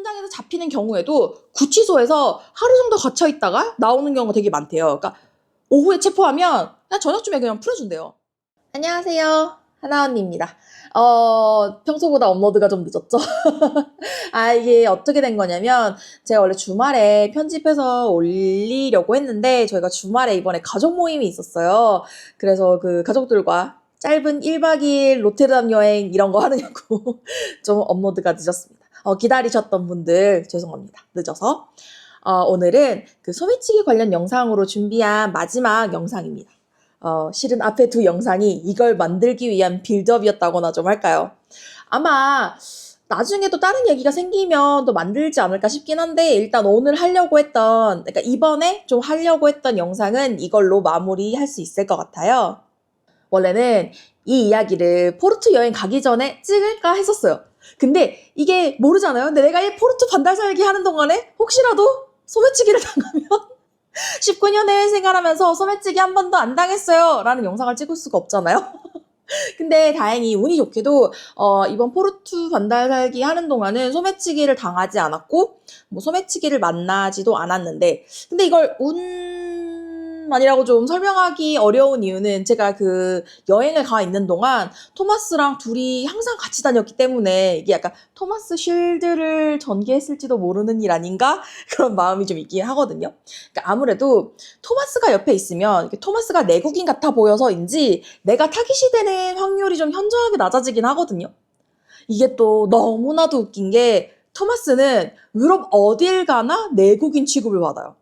현장에서 잡히는 경우에도 구치소에서 하루 정도 갇혀 있다가 나오는 경우가 되게 많대요. 그러니까 오후에 체포하면 그냥 저녁쯤에 그냥 풀어준대요. 안녕하세요. 하나 언니입니다. 평소보다 업로드가 좀 늦었죠? 이게 어떻게 된 거냐면, 제가 원래 주말에 편집해서 올리려고 했는데, 저희가 주말에 이번에 가족 모임이 있었어요. 그래서 그 가족들과 짧은 1박 2일 로테르담 여행 이런 거 하느냐고 좀 업로드가 늦었습니다. 기다리셨던 분들 죄송합니다. 늦어서. 오늘은 그 소매치기 관련 영상으로 준비한 마지막 영상입니다. 실은 앞에 두 영상이 이걸 만들기 위한 빌드업이었다거나 좀 할까요? 아마 나중에 또 다른 얘기가 생기면 또 만들지 않을까 싶긴 한데, 일단 오늘 그러니까 이번에 좀 하려고 했던 영상은 이걸로 마무리할 수 있을 것 같아요. 원래는 이 이야기를 포르투 여행 가기 전에 찍을까 했었어요. 근데 이게 모르잖아요. 근데 내가 이 포르투 반달 살기 하는 동안에 혹시라도 소매치기를 당하면 19년 해외 생활하면서 소매치기 한 번도 안 당했어요 라는 영상을 찍을 수가 없잖아요. 근데 다행히 운이 좋게도 이번 포르투 반달 살기 하는 동안은 소매치기를 당하지 않았고, 뭐 소매치기를 만나지도 않았는데, 근데 이걸 운만이라고 좀 설명하기 어려운 이유는 제가 그 여행을 가 있는 동안 토마스랑 둘이 항상 같이 다녔기 때문에 이게 약간 토마스 쉴드를 전개했을지도 모르는 일 아닌가? 그런 마음이 좀 있긴 하거든요. 그러니까 아무래도 토마스가 옆에 있으면 토마스가 내국인 같아 보여서인지 내가 타깃이 되는 확률이 좀 현저하게 낮아지긴 하거든요. 이게 또 너무나도 웃긴 게, 토마스는 유럽 어딜 가나 내국인 취급을 받아요.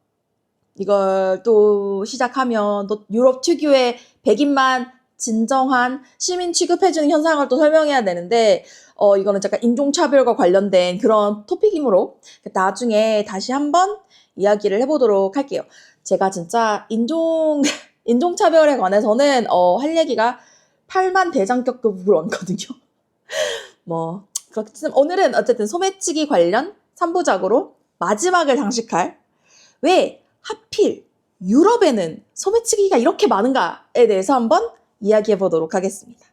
이걸 또 시작하면 또 유럽 특유의 백인만 진정한 시민 취급해주는 현상을 또 설명해야 되는데, 이거는 약간 인종차별과 관련된 그런 토픽이므로 나중에 다시 한번 이야기를 해보도록 할게요. 제가 진짜 인종차별에 관해서는 할 얘기가 8만 대장격급으로 왔거든요. 그렇지만 오늘은 어쨌든 소매치기 관련 3부작으로 마지막을 장식할, 왜 하필 유럽에는 소매치기가 이렇게 많은가에 대해서 한번 이야기해 보도록 하겠습니다.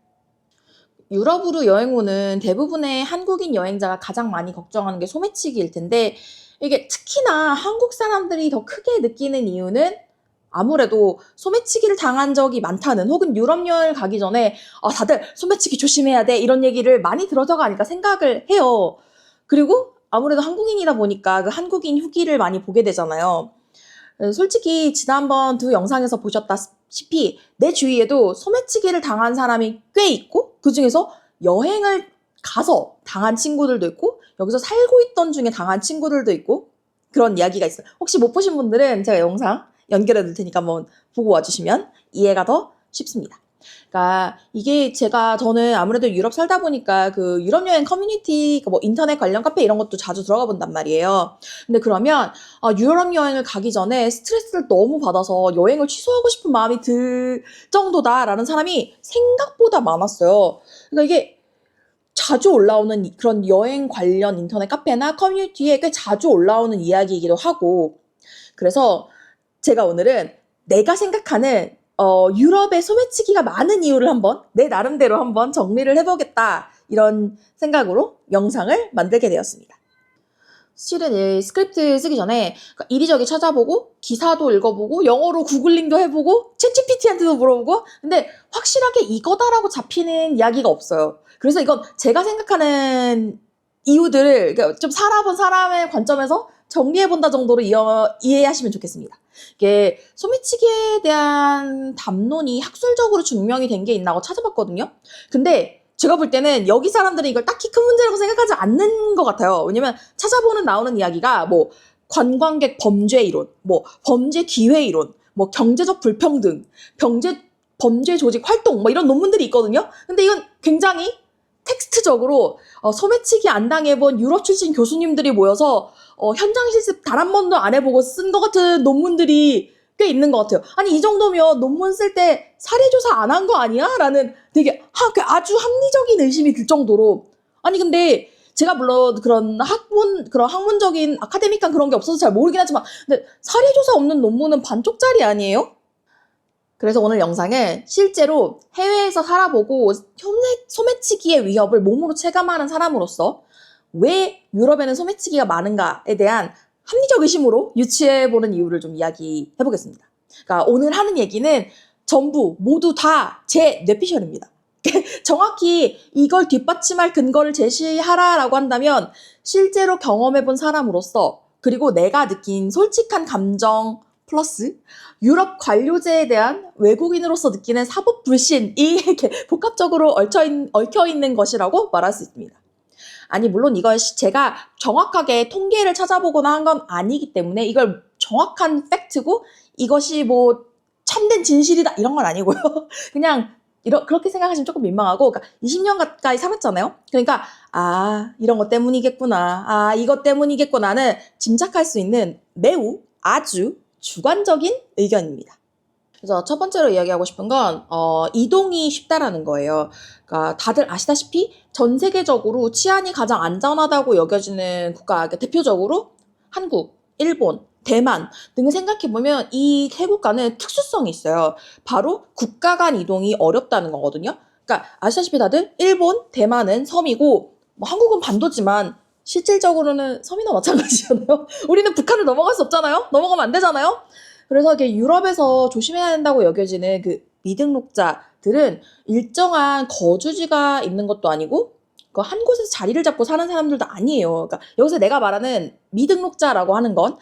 유럽으로 여행 오는 대부분의 한국인 여행자가 가장 많이 걱정하는 게 소매치기일 텐데, 이게 특히나 한국 사람들이 더 크게 느끼는 이유는 아무래도 소매치기를 당한 적이 많다는, 혹은 유럽 여행을 가기 전에 다들 소매치기 조심해야 돼 이런 얘기를 많이 들어서 가니까 생각을 해요. 그리고 아무래도 한국인이다 보니까 그 한국인 후기를 많이 보게 되잖아요. 솔직히 지난번 두 영상에서 보셨다시피 내 주위에도 소매치기를 당한 사람이 꽤 있고, 그중에서 여행을 가서 당한 친구들도 있고, 여기서 살고 있던 중에 당한 친구들도 있고, 그런 이야기가 있어요. 혹시 못 보신 분들은 제가 영상 연결해 둘 테니까 한번 보고 와주시면 이해가 더 쉽습니다. 그러니까 이게 저는 아무래도 유럽 살다 보니까 그 유럽 여행 커뮤니티, 뭐 인터넷 관련 카페 이런 것도 자주 들어가 본단 말이에요. 근데 그러면 유럽 여행을 가기 전에 스트레스를 너무 받아서 여행을 취소하고 싶은 마음이 들 정도다라는 사람이 생각보다 많았어요. 그러니까 이게 자주 올라오는 그런 여행 관련 인터넷 카페나 커뮤니티에 꽤 자주 올라오는 이야기이기도 하고, 그래서 제가 오늘은 내가 생각하는 유럽의 소매치기가 많은 이유를 한번 내 나름대로 한번 정리를 해보겠다, 이런 생각으로 영상을 만들게 되었습니다. 실은 이 스크립트 쓰기 전에 이리저리 찾아보고 기사도 읽어보고 영어로 구글링도 해보고 챗GPT한테도 물어보고, 근데 확실하게 이거다라고 잡히는 이야기가 없어요. 그래서 이건 제가 생각하는 이유들을 좀 살아본 사람의 관점에서 정리해본다 정도로 이해하시면 좋겠습니다. 이게 소매치기에 대한 담론이 학술적으로 증명이 된 게 있나 고 찾아봤거든요. 근데 제가 볼 때는 여기 사람들은 이걸 딱히 큰 문제라고 생각하지 않는 것 같아요. 왜냐면 찾아보는 나오는 이야기가 뭐 관광객 범죄 이론, 뭐 범죄 기회 이론, 뭐 경제적 불평등, 범죄 조직 활동, 뭐 이런 논문들이 있거든요. 근데 이건 굉장히 텍스트적으로 소매치기 안 당해본 유럽 출신 교수님들이 모여서 현장 실습 단 한 번도 안 해보고 쓴 것 같은 논문들이 꽤 있는 것 같아요. 아니 이 정도면 논문 쓸 때 사례조사 안 한 거 아니야? 라는 되게 아주 합리적인 의심이 들 정도로. 아니 근데 제가 물론 그런 학문적인 아카데믹한 그런 게 없어서 잘 모르긴 하지만, 근데 사례조사 없는 논문은 반쪽짜리 아니에요? 그래서 오늘 영상은 실제로 해외에서 살아보고 소매치기의 위협을 몸으로 체감하는 사람으로서 왜 유럽에는 소매치기가 많은가에 대한 합리적 의심으로 유추해보는 이유를 좀 이야기해보겠습니다. 그러니까 오늘 하는 얘기는 전부 모두 다 제 뇌피셜입니다. 정확히 이걸 뒷받침할 근거를 제시하라라고 한다면 실제로 경험해본 사람으로서 그리고 내가 느낀 솔직한 감정 플러스 유럽 관료제에 대한 외국인으로서 느끼는 사법 불신이 이렇게 복합적으로 얽혀있는 것이라고 말할 수 있습니다. 아니 물론 이걸 제가 정확하게 통계를 찾아보거나 한 건 아니기 때문에 이걸 정확한 팩트고 이것이 뭐 참된 진실이다 이런 건 아니고요. 그냥 그렇게 생각하시면 조금 민망하고, 그러니까 20년 가까이 살았잖아요. 그러니까 이런 것 때문이겠구나, 이것 때문이겠구나는 짐작할 수 있는 매우 아주 주관적인 의견입니다. 그래서 첫 번째로 이야기하고 싶은 건 이동이 쉽다라는 거예요. 그러니까 다들 아시다시피 전 세계적으로 치안이 가장 안전하다고 여겨지는 국가, 그러니까 대표적으로 한국, 일본, 대만 등을 생각해보면 이 세 국가는 특수성이 있어요. 바로 국가 간 이동이 어렵다는 거거든요. 그러니까 아시다시피 다들 일본, 대만은 섬이고 뭐 한국은 반도지만 실질적으로는 섬이나 마찬가지잖아요. 우리는 북한을 넘어갈 수 없잖아요. 넘어가면 안 되잖아요. 그래서 이게 유럽에서 조심해야 된다고 여겨지는 그 미등록자들은 일정한 거주지가 있는 것도 아니고 한 곳에서 자리를 잡고 사는 사람들도 아니에요. 그러니까 여기서 내가 말하는 미등록자라고 하는 건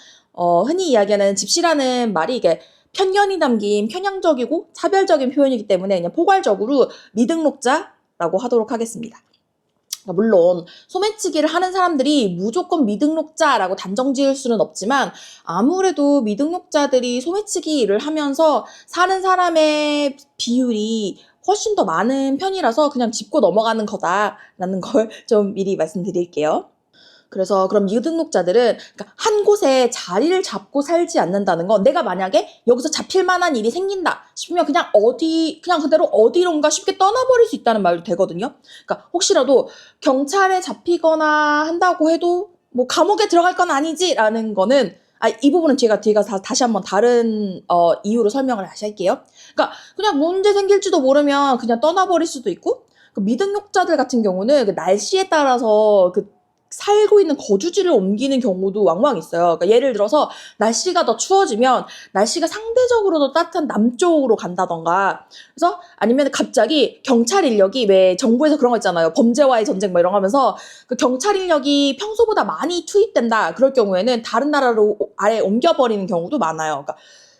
흔히 이야기하는 집시라는 말이 이게 편견이 담긴 편향적이고 차별적인 표현이기 때문에 그냥 포괄적으로 미등록자라고 하도록 하겠습니다. 물론 소매치기를 하는 사람들이 무조건 미등록자라고 단정 지을 수는 없지만 아무래도 미등록자들이 소매치기 일을 하면서 사는 사람의 비율이 훨씬 더 많은 편이라서 그냥 짚고 넘어가는 거다라는 걸 좀 미리 말씀드릴게요. 그래서 그럼 미등록자들은 그러니까 한 곳에 자리를 잡고 살지 않는다는 건 내가 만약에 여기서 잡힐 만한 일이 생긴다 싶으면 그냥 그대로 어디론가 쉽게 떠나버릴 수 있다는 말도 되거든요. 그러니까 혹시라도 경찰에 잡히거나 한다고 해도 뭐 감옥에 들어갈 건 아니지라는 거는 이 부분은 제가 다시 한번 다른 이유로 설명을 다시 할게요. 그러니까 그냥 문제 생길지도 모르면 그냥 떠나버릴 수도 있고, 그 미등록자들 같은 경우는 그 날씨에 따라서 살고 있는 거주지를 옮기는 경우도 왕왕 있어요. 그러니까 예를 들어서 날씨가 더 추워지면 날씨가 상대적으로 더 따뜻한 남쪽으로 간다던가, 그래서 아니면 갑자기 경찰 인력이 왜 정부에서 그런 거 있잖아요. 범죄와의 전쟁 뭐 이런 거 하면서 그 경찰 인력이 평소보다 많이 투입된다. 그럴 경우에는 다른 나라로 아예 옮겨버리는 경우도 많아요. 그러니까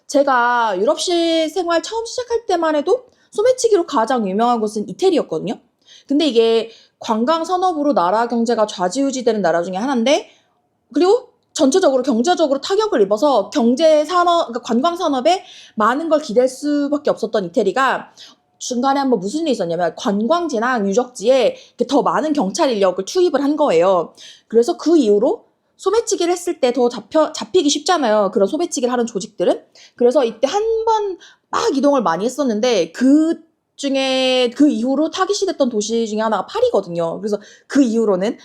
제가 유럽시 생활 처음 시작할 때만 해도 소매치기로 가장 유명한 곳은 이태리였거든요. 근데 이게 관광 산업으로 나라 경제가 좌지우지되는 나라 중에 하나인데, 그리고 전체적으로 경제적으로 타격을 입어서 그러니까 관광 산업에 많은 걸 기댈 수밖에 없었던 이태리가 중간에 한번 무슨 일이 있었냐면 관광지나 유적지에 더 많은 경찰 인력을 투입을 한 거예요. 그래서 그 이후로 소매치기를 했을 때 더 잡히기 쉽잖아요. 그런 소매치기를 하는 조직들은. 그래서 이때 한 번 막 이동을 많이 했었는데 그 이후로 타깃이 됐던 도시 중에 하나가 파리거든요. 그래서 그 이후로는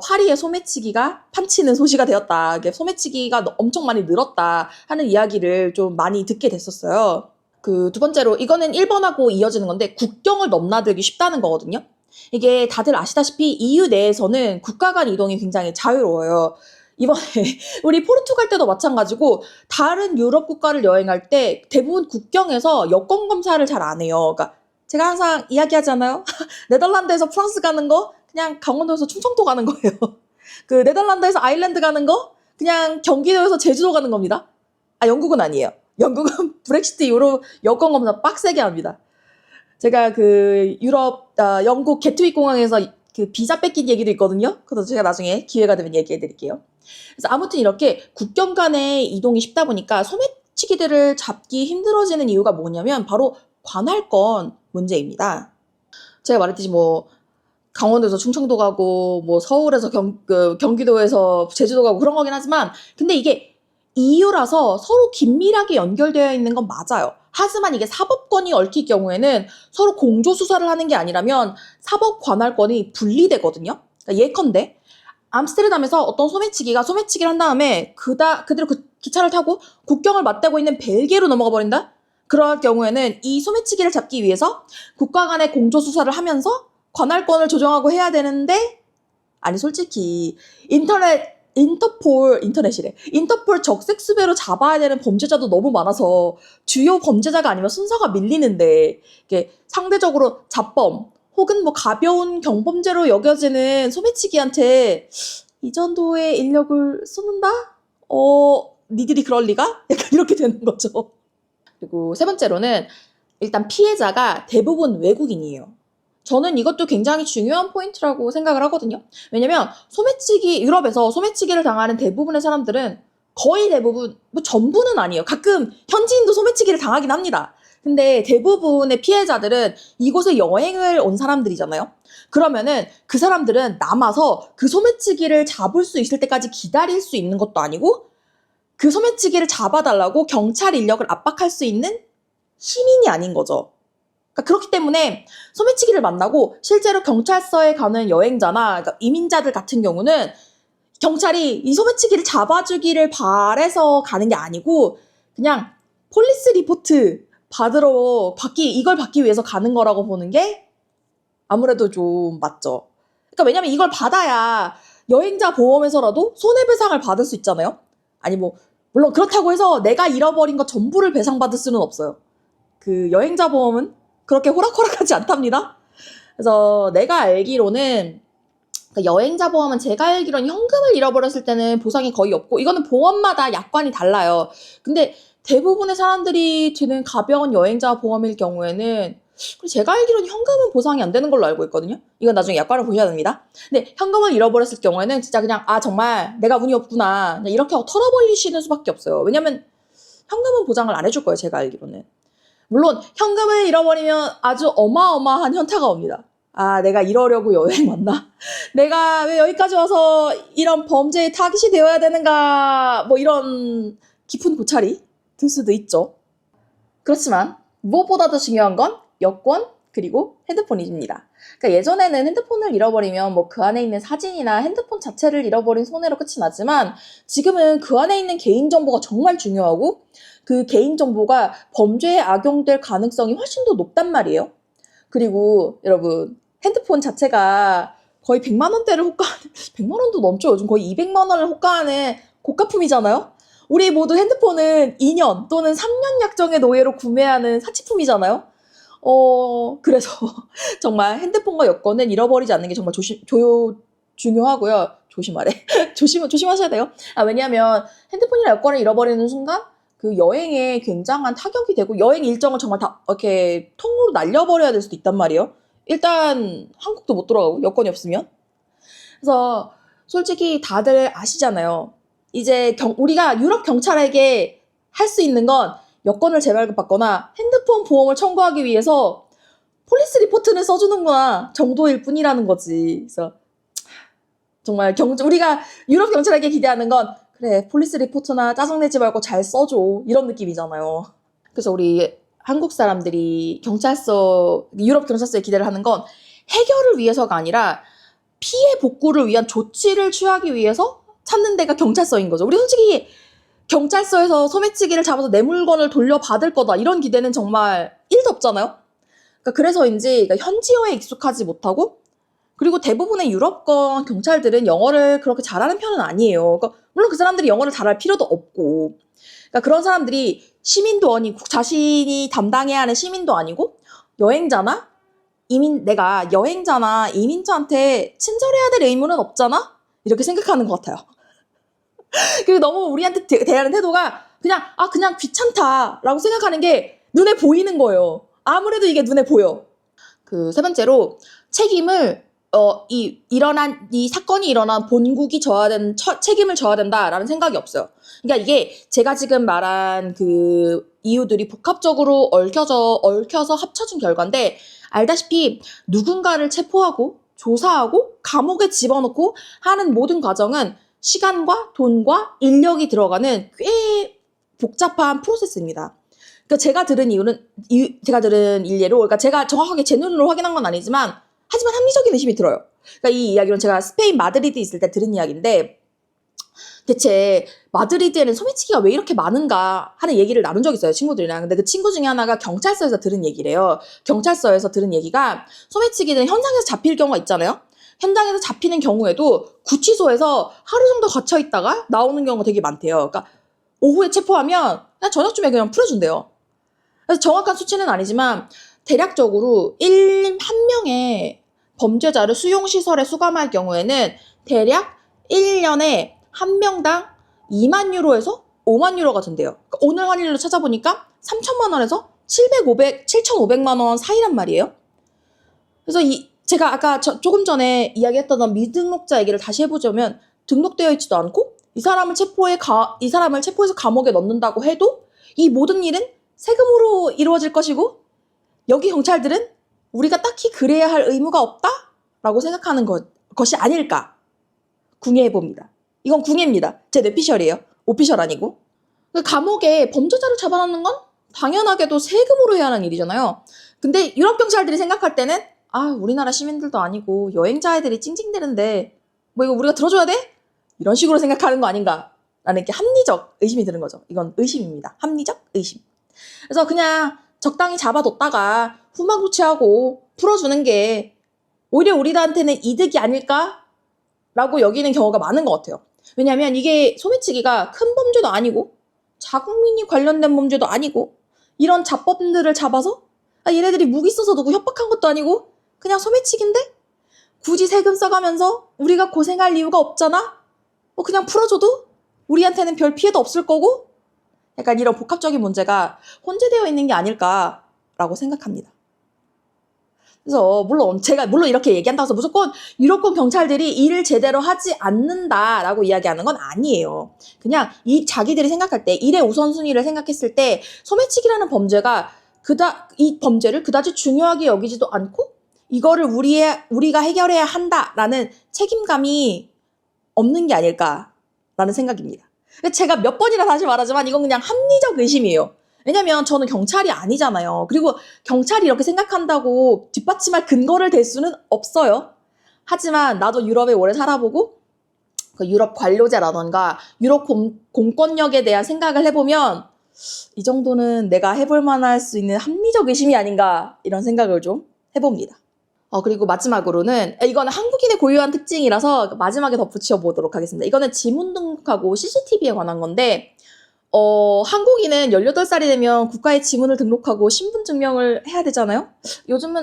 파리의 소매치기가 판치는 소시가 되었다. 소매치기가 엄청 많이 늘었다 하는 이야기를 좀 많이 듣게 됐었어요. 그 두 번째로 이거는 1번하고 이어지는 건데 국경을 넘나들기 쉽다는 거거든요. 이게 다들 아시다시피 EU 내에서는 국가 간 이동이 굉장히 자유로워요. 이번에 우리 포르투갈 때도 마찬가지고 다른 유럽 국가를 여행할 때 대부분 국경에서 여권 검사를 잘 안 해요. 그러니까 제가 항상 이야기하잖아요. 네덜란드에서 프랑스 가는 거 그냥 강원도에서 충청도 가는 거예요. 그 네덜란드에서 아일랜드 가는 거 그냥 경기도에서 제주도 가는 겁니다. 영국은 아니에요. 영국은 브렉시트 이후로 여권 검사 빡세게 합니다. 제가 영국 게트윅 공항에서 그 비자 뺏긴 얘기도 있거든요. 그래서 제가 나중에 기회가 되면 얘기해 드릴게요. 그래서 아무튼 이렇게 국경 간의 이동이 쉽다 보니까 소매치기들을 잡기 힘들어지는 이유가 뭐냐면 바로 관할권 문제입니다. 제가 말했듯이 뭐 강원도에서 충청도 가고 뭐 서울에서 경기도에서 제주도 가고 그런 거긴 하지만, 근데 이게 EU라서 서로 긴밀하게 연결되어 있는 건 맞아요. 하지만 이게 사법권이 얽힐 경우에는 서로 공조수사를 하는 게 아니라면 사법 관할권이 분리되거든요. 그러니까 예컨대 암스테르담에서 어떤 소매치기를 한 다음에 그대로 그 기차를 타고 국경을 맞대고 있는 벨기에로 넘어가 버린다? 그럴 경우에는 이 소매치기를 잡기 위해서 국가 간의 공조수사를 하면서 관할권을 조정하고 해야 되는데 아니 솔직히 인터폴 적색 수배로 잡아야 되는 범죄자도 너무 많아서 주요 범죄자가 아니면 순서가 밀리는데 이게 상대적으로 잡범 혹은 뭐 가벼운 경범죄로 여겨지는 소매치기한테 이 정도의 인력을 쏟는다? 니들이 그럴 리가? 약간 이렇게 되는 거죠. 그리고 세 번째로는 일단 피해자가 대부분 외국인이에요. 저는 이것도 굉장히 중요한 포인트라고 생각을 하거든요. 왜냐면 유럽에서 소매치기를 당하는 대부분의 사람들은 거의 대부분, 뭐 전부는 아니에요. 가끔 현지인도 소매치기를 당하긴 합니다. 근데 대부분의 피해자들은 이곳에 여행을 온 사람들이잖아요. 그러면은 그 사람들은 남아서 그 소매치기를 잡을 수 있을 때까지 기다릴 수 있는 것도 아니고 그 소매치기를 잡아달라고 경찰 인력을 압박할 수 있는 시민이 아닌 거죠. 그러니까 그렇기 때문에 소매치기를 만나고 실제로 경찰서에 가는 여행자나 그러니까 이민자들 같은 경우는 경찰이 이 소매치기를 잡아주기를 바래서 가는 게 아니고 그냥 폴리스 리포트 이걸 받기 위해서 가는 거라고 보는 게 아무래도 좀 맞죠. 그러니까 왜냐면 이걸 받아야 여행자 보험에서라도 손해배상을 받을 수 있잖아요. 아니 뭐 물론 그렇다고 해서 내가 잃어버린 것 전부를 배상받을 수는 없어요. 그 여행자 보험은 그렇게 호락호락하지 않답니다. 그래서 내가 알기로는 여행자 보험은 제가 알기로는 현금을 잃어버렸을 때는 보상이 거의 없고 이거는 보험마다 약관이 달라요. 근데 대부분의 사람들이 드는 가벼운 여행자 보험일 경우에는 제가 알기로는 현금은 보상이 안 되는 걸로 알고 있거든요. 이건 나중에 약관을 보셔야 됩니다. 근데 현금을 잃어버렸을 경우에는 진짜 그냥 정말 내가 운이 없구나 그냥 이렇게 털어버리시는 수밖에 없어요. 왜냐면 현금은 보장을 안 해줄 거예요. 제가 알기로는. 물론 현금을 잃어버리면 아주 어마어마한 현타가 옵니다. 내가 이러려고 여행 왔나? 내가 왜 여기까지 와서 이런 범죄의 타깃이 되어야 되는가? 뭐 이런 깊은 고찰이 들 수도 있죠. 그렇지만 무엇보다도 중요한 건 여권 그리고 핸드폰입니다. 그러니까 예전에는 핸드폰을 잃어버리면 뭐 그 안에 있는 사진이나 핸드폰 자체를 잃어버린 손해로 끝이 나지만 지금은 그 안에 있는 개인정보가 정말 중요하고 그 개인정보가 범죄에 악용될 가능성이 훨씬 더 높단 말이에요. 그리고 여러분 핸드폰 자체가 거의 100만 원대를 호가하는 100만 원도 넘죠. 요즘 거의 200만 원을 호가하는 고가품이잖아요. 우리 모두 핸드폰은 2년 또는 3년 약정의 노예로 구매하는 사치품이잖아요. 그래서 정말 핸드폰과 여권은 잃어버리지 않는 게 정말 중요하고요. 조심하셔야 돼요. 왜냐하면 핸드폰이나 여권을 잃어버리는 순간 그 여행에 굉장한 타격이 되고 여행 일정을 정말 다 이렇게 통으로 날려버려야 될 수도 있단 말이에요. 일단 한국도 못 돌아가고 여권이 없으면. 그래서 솔직히 다들 아시잖아요. 이제 우리가 유럽 경찰에게 할 수 있는 건 여권을 재발급받거나 핸드폰 보험을 청구하기 위해서 폴리스 리포트는 써주는구나 정도일 뿐이라는 거지. 그래서 정말 우리가 유럽 경찰에게 기대하는 건 그래 폴리스 리포트나 짜증내지 말고 잘 써줘 이런 느낌이잖아요. 그래서 우리 한국 사람들이 유럽 경찰서에 기대를 하는 건 해결을 위해서가 아니라 피해 복구를 위한 조치를 취하기 위해서 찾는 데가 경찰서인 거죠. 우리 솔직히 경찰서에서 소매치기를 잡아서 내 물건을 돌려받을 거다 이런 기대는 정말 1도 없잖아요. 그래서인지 현지어에 익숙하지 못하고 그리고 대부분의 유럽권 경찰들은 영어를 그렇게 잘하는 편은 아니에요. 물론 그 사람들이 영어를 잘할 필요도 없고 그런 사람들이 시민도 아니고 자신이 담당해야 하는 시민도 아니고 내가 여행자나 이민자한테 친절해야 될 의무는 없잖아? 이렇게 생각하는 것 같아요. 그리고 너무 우리한테 대하는 태도가 그냥 귀찮다라고 생각하는 게 눈에 보이는 거예요. 아무래도 이게 눈에 보여. 세 번째로 책임을 이 사건이 일어난 본국이 책임을 져야 된다라는 생각이 없어요. 그러니까 이게 제가 지금 말한 그 이유들이 복합적으로 얽혀서 합쳐진 결과인데 알다시피 누군가를 체포하고 조사하고 감옥에 집어넣고 하는 모든 과정은 시간과 돈과 인력이 들어가는 꽤 복잡한 프로세스입니다. 제가 들은 일례로, 제가 정확하게 제 눈으로 확인한 건 아니지만, 하지만 합리적인 의심이 들어요. 이 이야기는 제가 스페인 마드리드 있을 때 들은 이야기인데, 대체 마드리드에는 소매치기가 왜 이렇게 많은가 하는 얘기를 나눈 적이 있어요, 친구들이랑. 근데 그 친구 중에 하나가 경찰서에서 들은 얘기래요. 경찰서에서 들은 얘기가 소매치기는 현장에서 잡힐 경우가 있잖아요. 현장에서 잡히는 경우에도 구치소에서 하루 정도 갇혀 있다가 나오는 경우가 되게 많대요. 그러니까 오후에 체포하면 그냥 저녁쯤에 그냥 풀어준대요. 그래서 정확한 수치는 아니지만 대략적으로 한 명의 범죄자를 수용시설에 수감할 경우에는 대략 1년에 한 명당 2만 유로에서 5만 유로가 든대요. 그러니까 오늘 환율로 찾아보니까 3천만 원에서 7,500만 원 사이란 말이에요. 그래서 제가 아까 조금 전에 이야기했던 미등록자 얘기를 다시 해보자면 등록되어 있지도 않고 이 사람을 체포해서 감옥에 넣는다고 해도 이 모든 일은 세금으로 이루어질 것이고 여기 경찰들은 우리가 딱히 그래야 할 의무가 없다라고 생각하는 것이 아닐까 궁예해봅니다. 이건 궁예입니다. 제 뇌피셜이에요. 오피셜 아니고. 감옥에 범죄자를 잡아넣는 건 당연하게도 세금으로 해야 하는 일이잖아요. 근데 유럽 경찰들이 생각할 때는 우리나라 시민들도 아니고 여행자 애들이 찡찡대는데 뭐 이거 우리가 들어줘야 돼? 이런 식으로 생각하는 거 아닌가 라는 게 합리적 의심이 드는 거죠. 이건 의심입니다. 합리적 의심. 그래서 그냥 적당히 잡아뒀다가 후방 조치하고 풀어주는 게 오히려 우리들한테는 이득이 아닐까라고 여기는 경우가 많은 것 같아요. 왜냐하면 이게 소매치기가 큰 범죄도 아니고 자국민이 관련된 범죄도 아니고 이런 잡범들을 잡아서 얘네들이 무기 써서 누구 협박한 것도 아니고 그냥 소매치기인데 굳이 세금 써가면서 우리가 고생할 이유가 없잖아? 그냥 풀어줘도 우리한테는 별 피해도 없을 거고 약간 이런 복합적인 문제가 혼재되어 있는 게 아닐까라고 생각합니다. 그래서 물론 제가 이렇게 얘기한다고 해서 무조건 유럽권 경찰들이 일을 제대로 하지 않는다라고 이야기하는 건 아니에요. 그냥 자기들이 생각할 때 일의 우선순위를 생각했을 때 소매치기라는 범죄가 이 범죄를 그다지 중요하게 여기지도 않고 이거를 우리가 해결해야 한다라는 책임감이 없는 게 아닐까라는 생각입니다. 제가 몇 번이나 다시 말하지만 이건 그냥 합리적 의심이에요. 왜냐면 저는 경찰이 아니잖아요. 그리고 경찰이 이렇게 생각한다고 뒷받침할 근거를 댈 수는 없어요. 하지만 나도 유럽에 오래 살아보고 그 유럽 관료제라던가 유럽 공권력에 대한 생각을 해보면 이 정도는 내가 해볼 만할 수 있는 합리적 의심이 아닌가 이런 생각을 좀 해봅니다. 그리고 마지막으로는 이거는 한국인의 고유한 특징이라서 마지막에 덧붙여 보도록 하겠습니다. 이거는 지문 등록하고 CCTV에 관한 건데 한국인은 18살이 되면 국가에 지문을 등록하고 신분증명을 해야 되잖아요. 요즘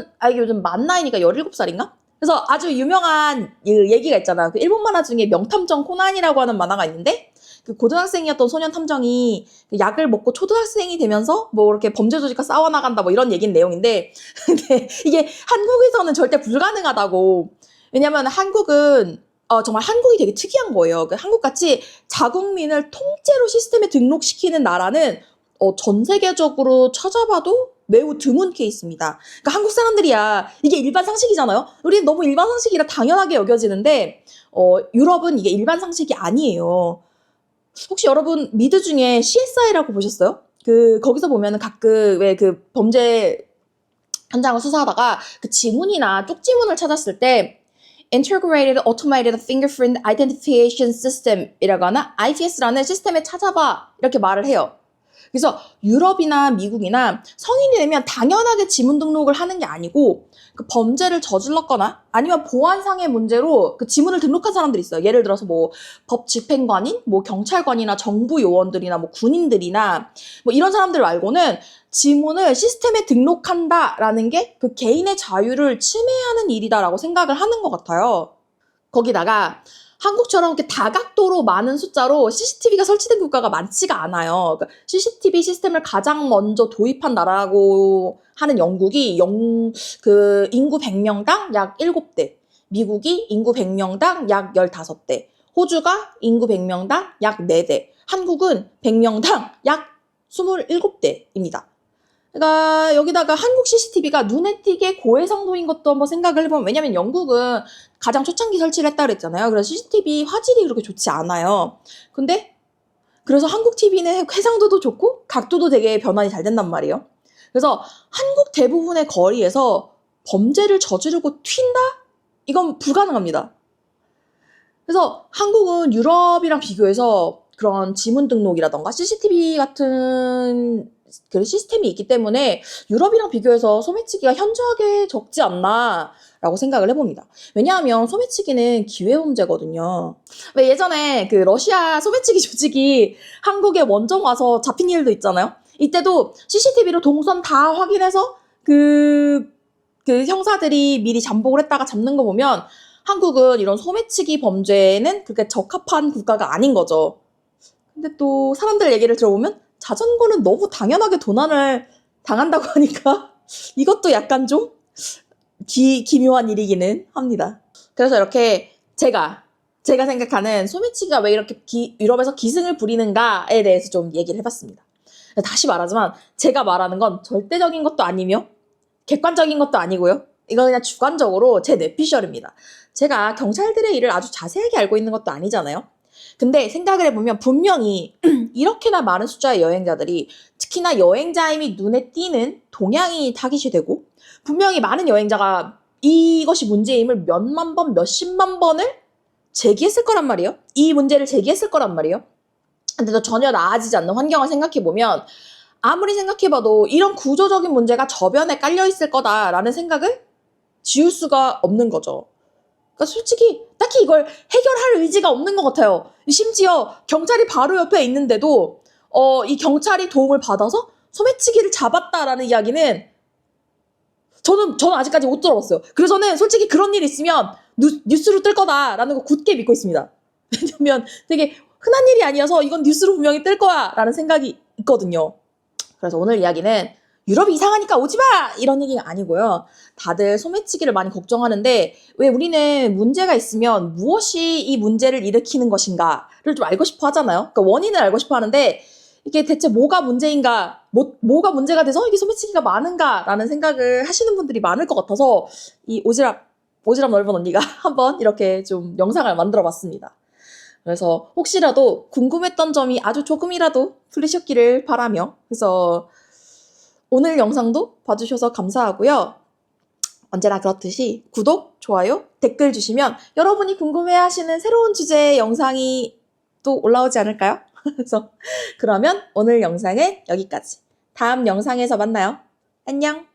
만 나이니까 17살인가? 그래서 아주 유명한 얘기가 있잖아. 그 일본 만화 중에 명탐정 코난이라고 하는 만화가 있는데 그 고등학생이었던 소년 탐정이 약을 먹고 초등학생이 되면서 뭐 이렇게 범죄 조직과 싸워나간다 뭐 이런 얘기인 내용인데 근데 이게 한국에서는 절대 불가능하다고. 왜냐면 한국은 정말 한국이 되게 특이한 거예요. 한국같이 자국민을 통째로 시스템에 등록시키는 나라는 전 세계적으로 찾아봐도 매우 드문 케이스입니다. 그러니까 한국 사람들이야 이게 일반 상식이잖아요. 우리는 너무 일반 상식이라 당연하게 여겨지는데 유럽은 이게 일반 상식이 아니에요. 혹시 여러분 미드 중에 CSI라고 보셨어요? 거기서 보면은 가끔 왜 그 범죄 현장을 수사하다가 그 지문이나 쪽지문을 찾았을 때 Integrated Automated Fingerprint Identification System이라고 하나 IPS라는 시스템에 찾아봐 이렇게 말을 해요. 그래서 유럽이나 미국이나 성인이 되면 당연하게 지문 등록을 하는 게 아니고 그 범죄를 저질렀거나 아니면 보안상의 문제로 그 지문을 등록한 사람들이 있어요. 예를 들어서 뭐 법 집행관인, 뭐 경찰관이나 정부 요원들이나 뭐 군인들이나 뭐 이런 사람들 말고는 지문을 시스템에 등록한다라는 게 그 개인의 자유를 침해하는 일이다라고 생각을 하는 것 같아요. 거기다가 한국처럼 이렇게 다각도로 많은 숫자로 CCTV가 설치된 국가가 많지가 않아요. 그러니까 CCTV 시스템을 가장 먼저 도입한 나라라고 하는 영국이 인구 100명당 약 7대, 미국이 인구 100명당 약 15대, 호주가 인구 100명당 약 4대, 한국은 100명당 약 27대입니다. 그러니까 여기다가 한국 CCTV가 눈에 띄게 고해상도인 것도 한번 생각을 해보면, 왜냐면 영국은 가장 초창기 설치를 했다 그랬잖아요. 그래서 CCTV 화질이 그렇게 좋지 않아요. 근데 그래서 한국 TV는 해상도도 좋고 각도도 되게 변환이 잘 된단 말이에요. 그래서 한국 대부분의 거리에서 범죄를 저지르고 튄다? 이건 불가능합니다. 그래서 한국은 유럽이랑 비교해서 그런 지문 등록이라던가 CCTV 같은 그 시스템이 있기 때문에 유럽이랑 비교해서 소매치기가 현저하게 적지 않나라고 생각을 해봅니다. 왜냐하면 소매치기는 기회범죄거든요. 왜 예전에 그 러시아 소매치기 조직이 한국에 원정 와서 잡힌 일도 있잖아요. 이때도 CCTV로 동선 다 확인해서 그 형사들이 미리 잠복을 했다가 잡는 거 보면 한국은 이런 소매치기 범죄에는 그렇게 적합한 국가가 아닌 거죠. 근데 또 사람들 얘기를 들어보면 자전거는 너무 당연하게 도난을 당한다고 하니까 이것도 약간 좀 기묘한 일이기는 합니다. 그래서 이렇게 제가 생각하는 소매치기가 왜 이렇게 유럽에서 기승을 부리는가에 대해서 좀 얘기를 해봤습니다. 다시 말하지만 제가 말하는 건 절대적인 것도 아니며 객관적인 것도 아니고요. 이건 그냥 주관적으로 제 뇌피셜입니다. 제가 경찰들의 일을 아주 자세하게 알고 있는 것도 아니잖아요. 근데 생각을 해보면 분명히 이렇게나 많은 숫자의 여행자들이 특히나 여행자임이 눈에 띄는 동양인이 타깃이 되고 분명히 많은 여행자가 이것이 문제임을 몇만 번, 몇십만 번을 제기했을 거란 말이에요. 이 문제를 제기했을 거란 말이에요. 근데 또 전혀 나아지지 않는 환경을 생각해보면 아무리 생각해봐도 이런 구조적인 문제가 저변에 깔려있을 거다라는 생각을 지울 수가 없는 거죠. 그러니까 솔직히 딱히 이걸 해결할 의지가 없는 것 같아요. 심지어 경찰이 바로 옆에 있는데도 이 경찰이 도움을 받아서 소매치기를 잡았다라는 이야기는 저는 아직까지 못 들어봤어요. 그래서 저는 솔직히 그런 일이 있으면 뉴스로 뜰 거다라는 거 굳게 믿고 있습니다. 왜냐면 되게 흔한 일이 아니어서 이건 뉴스로 분명히 뜰 거야 라는 생각이 있거든요. 그래서 오늘 이야기는 유럽이 이상하니까 오지 마! 이런 얘기가 아니고요. 다들 소매치기를 많이 걱정하는데 왜 우리는 문제가 있으면 무엇이 이 문제를 일으키는 것인가를 좀 알고 싶어 하잖아요. 그러니까 원인을 알고 싶어 하는데 이게 대체 뭐가 문제인가, 뭐가 문제가 돼서 이게 소매치기가 많은가라는 생각을 하시는 분들이 많을 것 같아서 이 오지랖 넓은 언니가 한번 이렇게 좀 영상을 만들어 봤습니다. 그래서 혹시라도 궁금했던 점이 아주 조금이라도 풀리셨기를 바라며 그래서 오늘 영상도 봐주셔서 감사하고요. 언제나 그렇듯이 구독, 좋아요, 댓글 주시면 여러분이 궁금해하시는 새로운 주제의 영상이 또 올라오지 않을까요? 그래서 그러면 오늘 영상은 여기까지. 다음 영상에서 만나요. 안녕!